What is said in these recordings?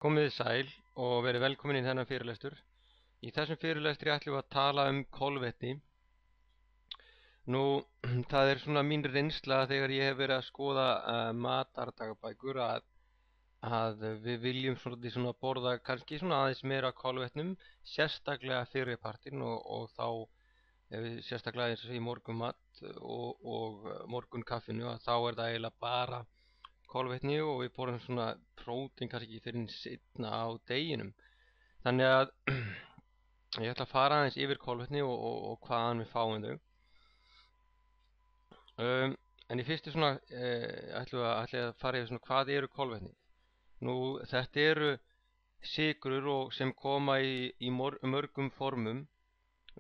Komið þið sæl og verið velkomin í þennan fyrirlestur. Í þessum fyrirlestri ætlum við að tala kolvetni. Nú, það er svona mín reynsla þegar ég hef verið að skoða matardagbækur að við viljum svona borða kannski svona aðeins meira kolvetnum, sérstaklega fyrirpartinn og þá sérstaklega eins og í morgunmat og morgunkaffinu að þá er það eiginlega bara kolvetni og við borðum svona prótein kannski ekki fyrir seinna á deginum. Þannig að ég ætla að fara aðeins yfir kolvetni og hvaðan við fáum þau. En í fyrstu svona ætla ég að fara yfir svona hvað eru kolvetni. Nú þetta eru sykrur sem koma í mörgum formum.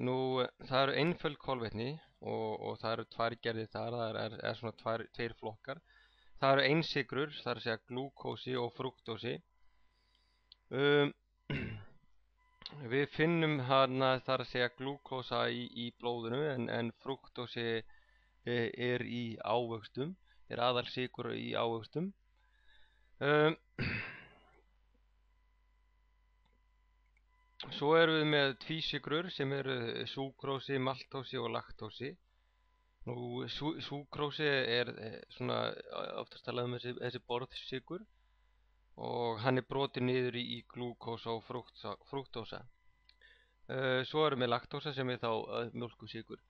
Nú það eru einföld kolvetni og það eru tvær gerðir þar, það er svona tveir flokkar. Það eru einsykrur, það er að segja glúkósi og fruktósi. Við finnum hana, það er að segja glúkósa í blóðinu en fruktósi er í ávöxtum, er aðalsykur í ávöxtum. Svo erum við með tvísykrur sem eru súkrósi, maltósi og laktósi. Nú, súkrósi er svona oftast talað þessi borðsykur og hann er brotinn niður í glúkósa og fruktósa. Svo erum við laktósa sem er þá mjólkursykur.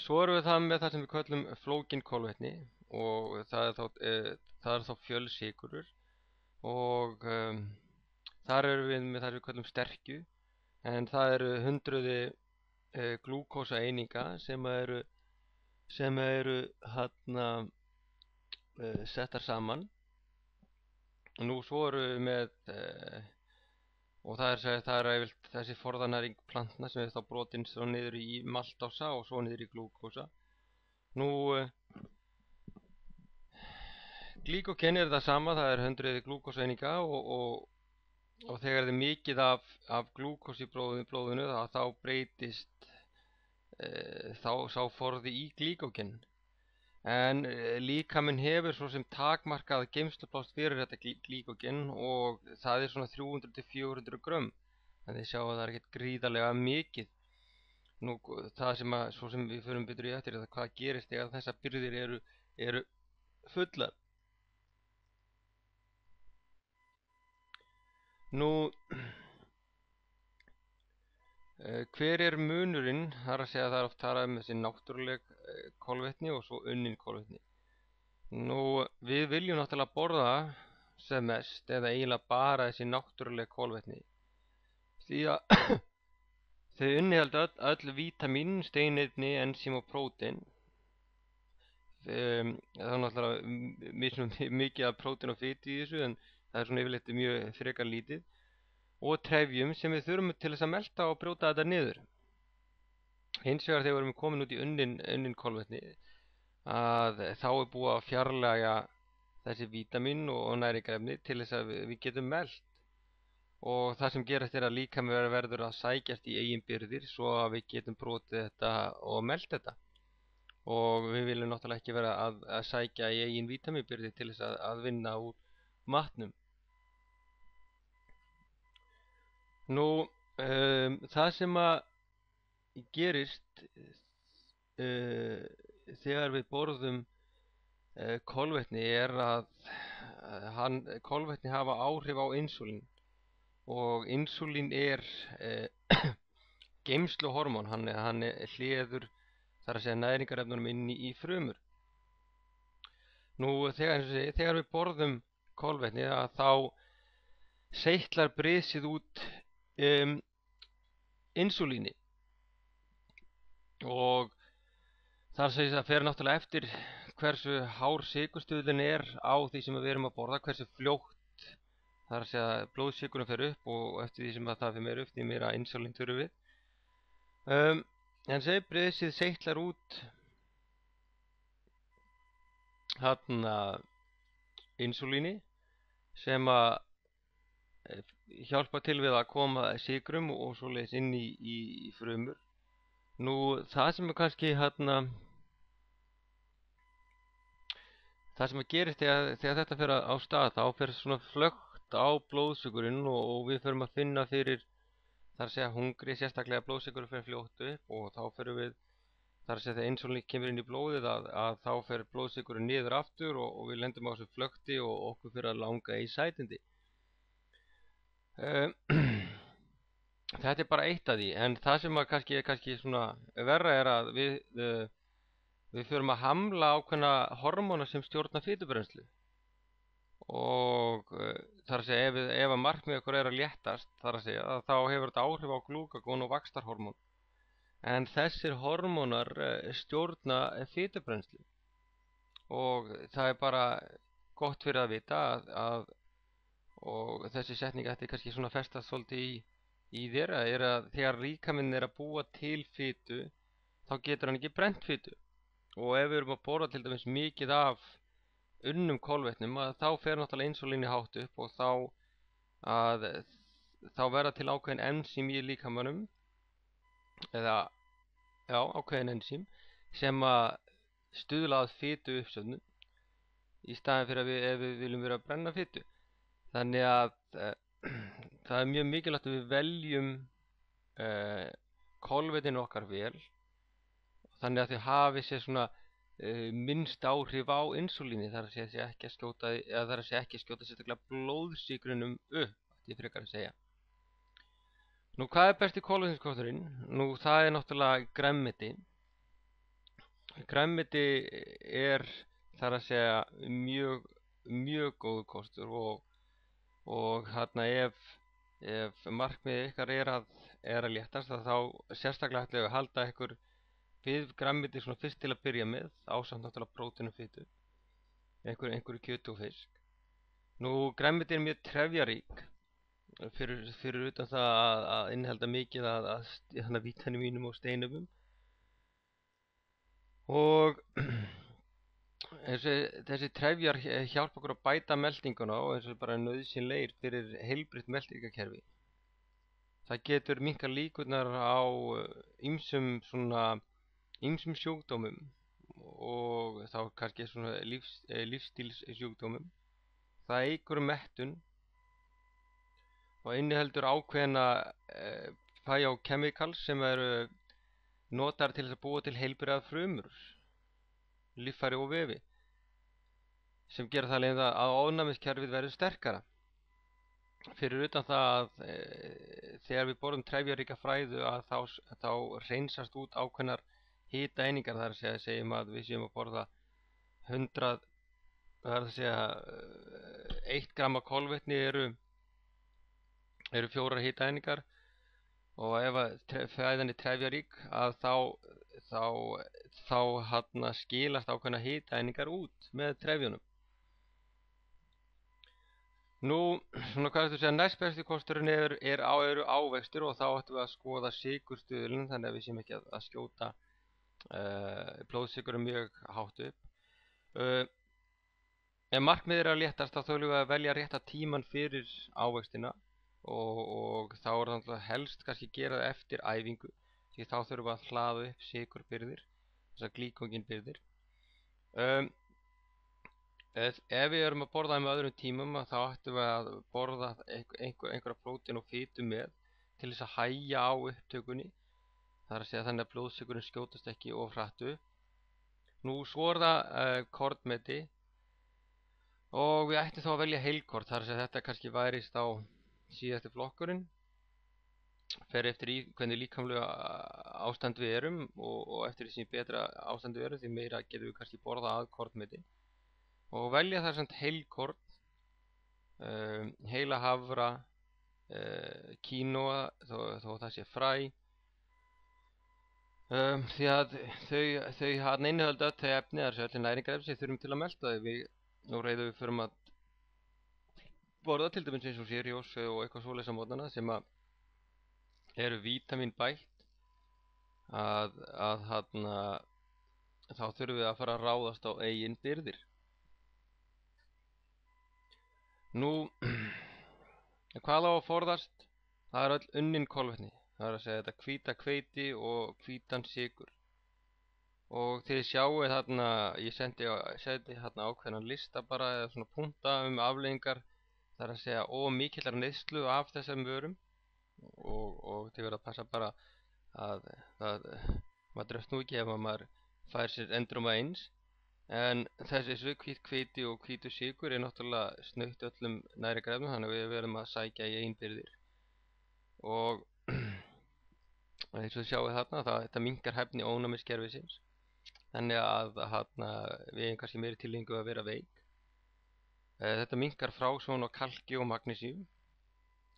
Svo erum við það með það sem við köllum flókin kolvetni og það er þá fjölsykrur og þar erum við með það sem við köllum sterkju. En það eru hundruði glúkósa eininga sem eru settar saman. Nú svo eru við með og það er yfirleitt þessi forðanæring plantna sem er þá brotin svo niður í maltósa og svo niður í glúkósa. Nú glýkógen er það sama, það er hundruði glúkósa eininga og þegar það er mikið af glúkósi í blóðinu þá breytist sá forði í glýkógen. En líkaminn hefur svo sem takmarkað geymslupláss fyrir þetta glýkógen og það er svona 300 til 400 grömm. En þið sjáum að það er ekkert gríðarlega mikið. Nú það svo sem við förum betur í eftir hvað gerist þegar þessar byrðir eru fullar. Nú, hver er munurinn? Það er að segja að það er oft talað þessi náttúruleg kolvetni og svo unnin kolvetni. Nú, við viljum náttúrulega borða sem mest eða eiginlega bara þessi náttúruleg kolvetni. Því að þau innihalda öll vítamín, steinefni, ensím og prótein. Það er náttúrulega mikið af prótein og fiti í þessu en það er svona yfirleitt mjög frekar lítið og trefjum sem við þurfum til þess að melta og brjóta þetta niður. Hins vegar þegar við erum komin út í unnin kolvetni að þá er búið að fjarlæga þessi vítamín og næringarefni til þess að við getum melt og það sem gerast er að líkaminn verður að sækjast í eigin byrðir svo að við getum brotið þetta og melt þetta og við viljum náttúrulega ekki vera að sækja í eigin vítamínbyrði til þess að vinna úr matnum. Nú, það sem að gerist þegar við borðum kolvetni er að kolvetni hafa áhrif á insúlín og insúlín er geymsluhormón, hann hleður það er að segja næringarefnunum inn í frumur. Nú þegar við borðum kolvetni þá seytlar brisið út insúlíni og þar segist að fer náttúrulega eftir hversu hár sykurstuðlun er á því sem við erum að borða, hversu fljótt það er að segja að blóðsykurinn fer upp og eftir því sem það fer meira upp því meira insúlín þurfum við. En brisið seytlar út insúlíni sem að hjálpa til við að koma sykrum og svoleiðis inn í frumur. Nú það sem er kannski Það sem að gerist þegar þetta fer á stað, þá fer svona flögt á blóðsykurinn og við förum að finna fyrir, þar að segja, hungri, sérstaklega blóðsykurinn fer fljótt upp og þá förum við, þar að segja, þegar insúlín kemur inn í blóðið að þá fer blóðsykurinn niður aftur og við lendum á þessu flökti og okkur fyrir að langa í sætindi. Þetta er bara eitt af því, en það sem að kannski svona verra er að við förum að hamla ákveðna hormóna sem stjórna fitubrennslu og þar að segja ef að markmið okkur er að léttast, þar að segja, að þá hefur þetta áhrif á glúkagón og vaxtarhormón, en þessir hormónar stjórna fitubrennslu og það er bara gott fyrir að vita og þessi setning ætti kannski svona festast svolítið í þér, að þegar líkaminn er að búa til fitu þá getur hann ekki brennt fitu og ef við erum að borða til dæmis mikið af unnum kolvetnum þá fer náttúrulega insúlíni hátt upp og þá verða til ákveðin ensím í líkamanum eða ákveðin ensím sem að stuðla að fitu uppsöfnun í staðin fyrir ef við viljum vera að brenna fitu. Þannig að það er mjög mikilvægt að við veljum kolvetnin okkar vel þannig að þau hafi sér svona minnst áhrif á insúlíni, þar að segja ekki að skjóta sérstaklega blóðsykrunum upp, ætti ég frekar að segja. Nú, hvað er besti kolvetniskosturinn? Nú, það er náttúrulega grænmeti. Grænmeti er, þar að segja, mjög góð kostur og hérna ef markmiðið ykkar er að léttast þá sérstaklega ætla ég að halda ykkur við grænmeti svona fyrst til að byrja með ásamt náttúrulega prótín og fitu, einhverju kjöti og fisk. Nú, grænmeti er mjög trefjarík fyrir utan það að innihalda mikið að vítamínum og steinefnum og þessi trefjar hjálpa okkur að bæta meltinguna og eins og bara nauðsynlegir fyrir heilbrigt meltingakerfi. Það getur minnkað líkurnar á ýmsum sjúkdómum og þá kannski svona lífsstílssjúkdómum. Það eykur mettun og inniheldur ákveðna biochemicals sem eru notaðar til þess að búa til heilbrigðar frumur, líffæri og vefi, sem gera það leiðin að ofnæmiskerfið verður sterkara. Fyrir utan það að þegar við borðum trefjaríka fæðu þá hreinsast út ákveðnar hitaeiningar, þar að segjum að við séum að borða 100, þar að segja 1 gram af kolvetni eru 4 hitaeiningar og ef fæðan er trefjarík þá skilast ákveðna hitaeiningar út með trefjunum. Nú, svona hvað þú segja, næst besti kosturinn eru ávextir og þá ættum við að skoða sykurstuðulinn þannig að við séum ekki að skjóta blóðsykurum mjög hátt upp. Ef markmiðið er að léttast þá þurfum við að velja rétta tíman fyrir ávextina og þá er það helst kannski gera það eftir æfingu því þá þurfum við að hlaða upp sykurbyrðir, þessar glýkógenbyrðir. Ef við erum að borða með öðrum tímum þá ættum við að borða einhverja prótín og fitu með til þess að hægja á upptökunni, þar að segja þannig að blóðsykurinn skjótast ekki of hratt upp. Nú, svo er það kornmeti og við ættum þá að velja heilkorn, þar að segja þetta kannski værist á síðasti flokkurinn, fer eftir hvernig líkamlega ástand við erum og eftir því sem betra ástand við erum því meira getum við kannski borða að kornmeti. Og velja þar samt heilkorn, heila hafra, kínoa, þó það sé fræ, því að þau innihalda þau efni, það er allir næringarefni sem þurfum til að melta þau. Nú reyðum við förum að borða til dæmis eins og sérjós og eitthvað svoleiðis á mótnana sem að eru vítamín bætt, þá þurfum við að fara að ráðast á eigin birgðir. Nú, hvað á að forðast? Það er öll unnin kolvetni, það er að segja þetta hvíta hveiti og hvítan sykur. Og þið sjáu þarna, ég setti þarna ákveðna lista bara, eða svona punkta afleiðingar, þar að segja mikillar neyslu af þessum vörum, og þið verða að passa bara að maður dröft nú ekki ef maður fær sér endrum að eins. En þessi hvíti og hvítur sykur er náttúrulega snautt öllum næringarefnum, þannig að við verðum að sækja í einbyrðir. Og eins og þið sjáu þarna, þetta minnkar hæfni ónæmiskerfisins, þannig að við eigum kannski meiri tilhneigingu að vera veik. Þetta minnkar frásón á kalki og magnesíum,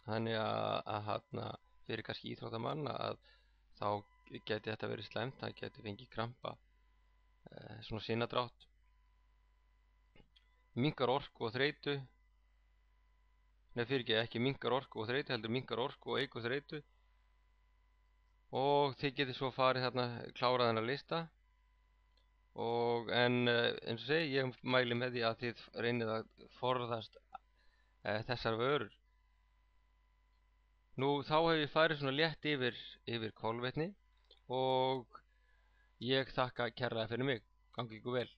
þannig að fyrir kannski íþróttamann að þá geti þetta verið slæmt, það geti fengið krampa, svona sinadrátt. Minnkar orku og þreytu, ekki minnkar orku og þreytu, heldur minnkar orku og eykur þreytu. Og þið getið svo farið klárað þennan lista. En eins og segi, ég mæli með því að þið reynið að forðast þessar vörur. Nú þá hef ég farið svona létt yfir kolvetni, og ég þakka kærlega fyrir mig. Gangi ykkur vel.